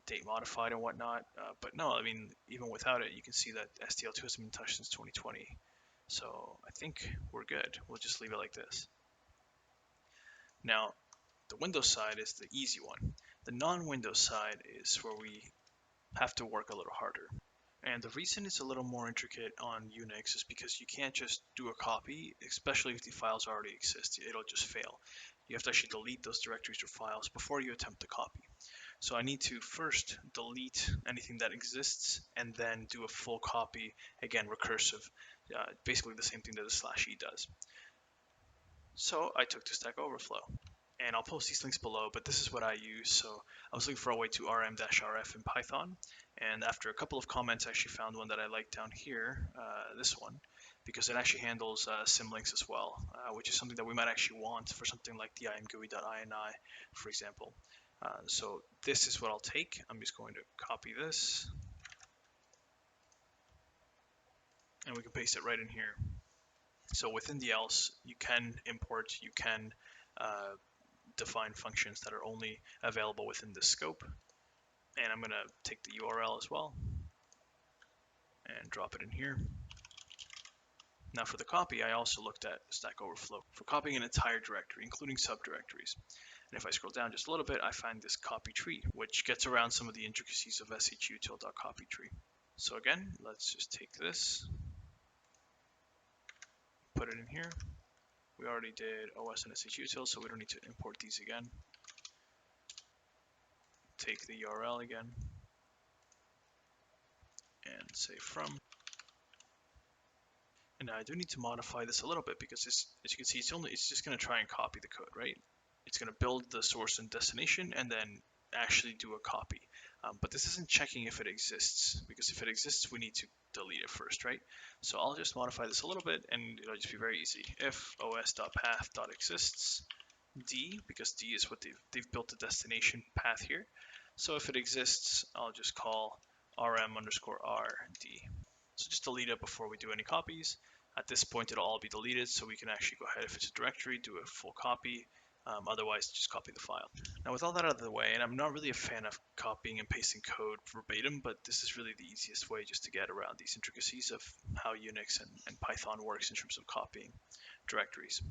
date modified and whatnot. But no, I mean, even without it, you can see that STL2 hasn't been touched since 2020. So I think we're good. We'll just leave it like this. Now, the Windows side is the easy one. The non-Windows side is where we have to work a little harder. And the reason it's a little more intricate on Unix is because you can't just do a copy, especially if the files already exist. It'll just fail. You have to actually delete those directories or files before you attempt to copy. So I need to first delete anything that exists and then do a full copy, again, recursive, basically the same thing that the /e does. So I took to Stack Overflow. And I'll post these links below, but this is what I use. So I was looking for a way to rm-rf in Python, and after a couple of comments, I actually found one that I like down here, this one, because it actually handles symlinks as well, which is something that we might actually want for something like the imgui.ini, for example. So this is what I'll take. I'm just going to copy this, and we can paste it right in here. So within the else, you can import, you can define functions that are only available within this scope. And I'm going to take the URL as well and drop it in here. Now for the copy, I also looked at Stack Overflow for copying an entire directory, including subdirectories. And if I scroll down just a little bit, I find this copy tree, which gets around some of the intricacies of shutil.copytree. So again, let's just take this, put it in here. We already did OS and shutil, so we don't need to import these again. Take the URL again and say from. And now I do need to modify this a little bit because this, as you can see, it's just going to try and copy the code, right? It's going to build the source and destination and then actually do a copy. But this isn't checking if it exists, because if it exists, we need to delete it first, right? So I'll just modify this a little bit, and it'll just be very easy. If os.path.exists d, because d is what they've built the destination path here. So if it exists, I'll just call rm_rd. So just delete it before we do any copies. At this point, it'll all be deleted, so we can actually go ahead, if it's a directory, do a full copy, Otherwise, just copy the file. Now, with all that out of the way, and I'm not really a fan of copying and pasting code verbatim, but this is really the easiest way just to get around these intricacies of how Unix and Python works in terms of copying directories.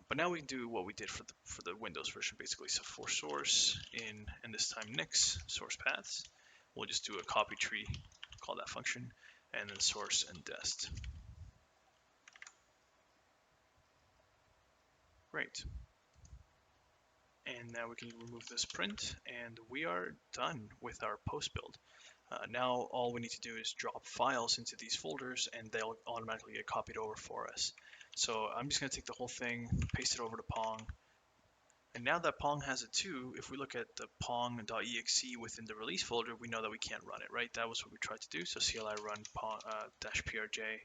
But now we can do what we did for the Windows version, basically. So for source and this time Nix source paths, we'll just do a copy tree, call that function, and then source and dest. Great. And now we can remove this print, and we are done with our post build. Now all we need to do is drop files into these folders, and they'll automatically get copied over for us. So I'm just going to take the whole thing, paste it over to Pong, and now that Pong has it too, if we look at the pong.exe within the release folder, we know that we can't run it, right? That was what we tried to do. So CLI run pong, -prj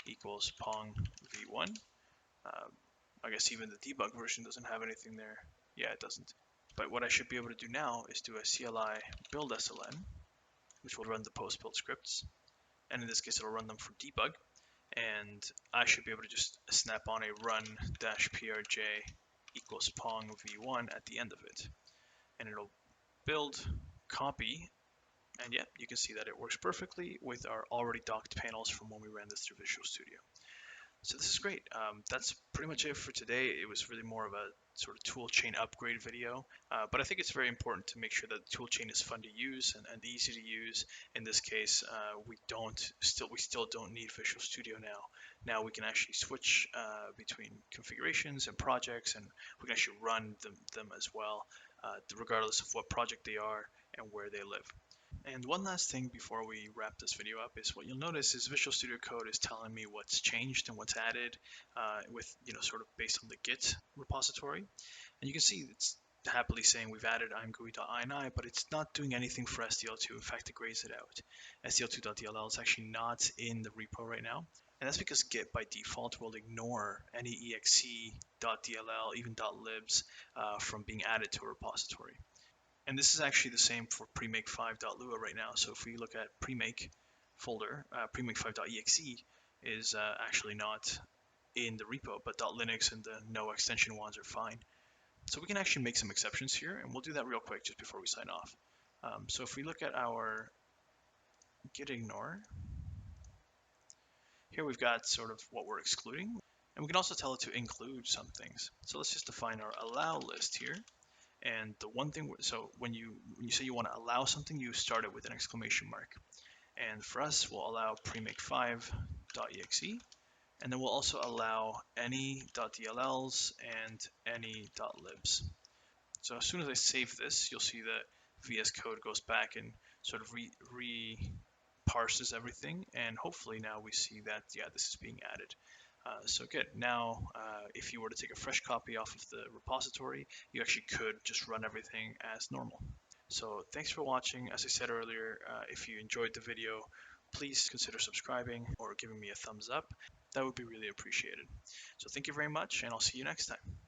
equals pong v1. I guess even the debug version doesn't have anything there. Yeah, it doesn't. But what I should be able to do now is do a CLI build SLN, which will run the post build scripts. And in this case, it'll run them for debug. And I should be able to just snap on a run-prj equals pong v1 at the end of it. And it'll build, copy, and yeah, you can see that it works perfectly with our already docked panels from when we ran this through Visual Studio. So this is great. That's pretty much it for today. It was really more of a sort of toolchain upgrade video, but I think it's very important to make sure that the toolchain is fun to use and easy to use. In this case, we still don't need Visual Studio now. Now we can actually switch between configurations and projects, and we can actually run them as well, regardless of what project they are and where they live. And one last thing before we wrap this video up is what you'll notice is Visual Studio Code is telling me what's changed and what's added with, sort of based on the Git repository. And you can see it's happily saying we've added imgui.ini, but it's not doing anything for SDL2. In fact, it grays it out. SDL2.dll is actually not in the repo right now. And that's because Git by default will ignore any exe.dll, even .libs, from being added to a repository. And this is actually the same for premake5.lua right now. So if we look at premake folder, premake5.exe is actually not in the repo, but .linux and the no extension ones are fine. So we can actually make some exceptions here, and we'll do that real quick just before we sign off. So if we look at our gitignore, here we've got sort of what we're excluding, and we can also tell it to include some things. So let's just define our allow list here. And the one thing, so when you say you want to allow something, you start it with an exclamation mark. And for us, we'll allow premake5.exe, and then we'll also allow any .dlls and any .libs. So as soon as I save this, you'll see that VS Code goes back and sort of parses everything, and hopefully now we see that, yeah, this is being added. So good. Now, if you were to take a fresh copy off of the repository, you actually could just run everything as normal. So thanks for watching. As I said earlier, if you enjoyed the video, please consider subscribing or giving me a thumbs up. That would be really appreciated. So thank you very much, and I'll see you next time.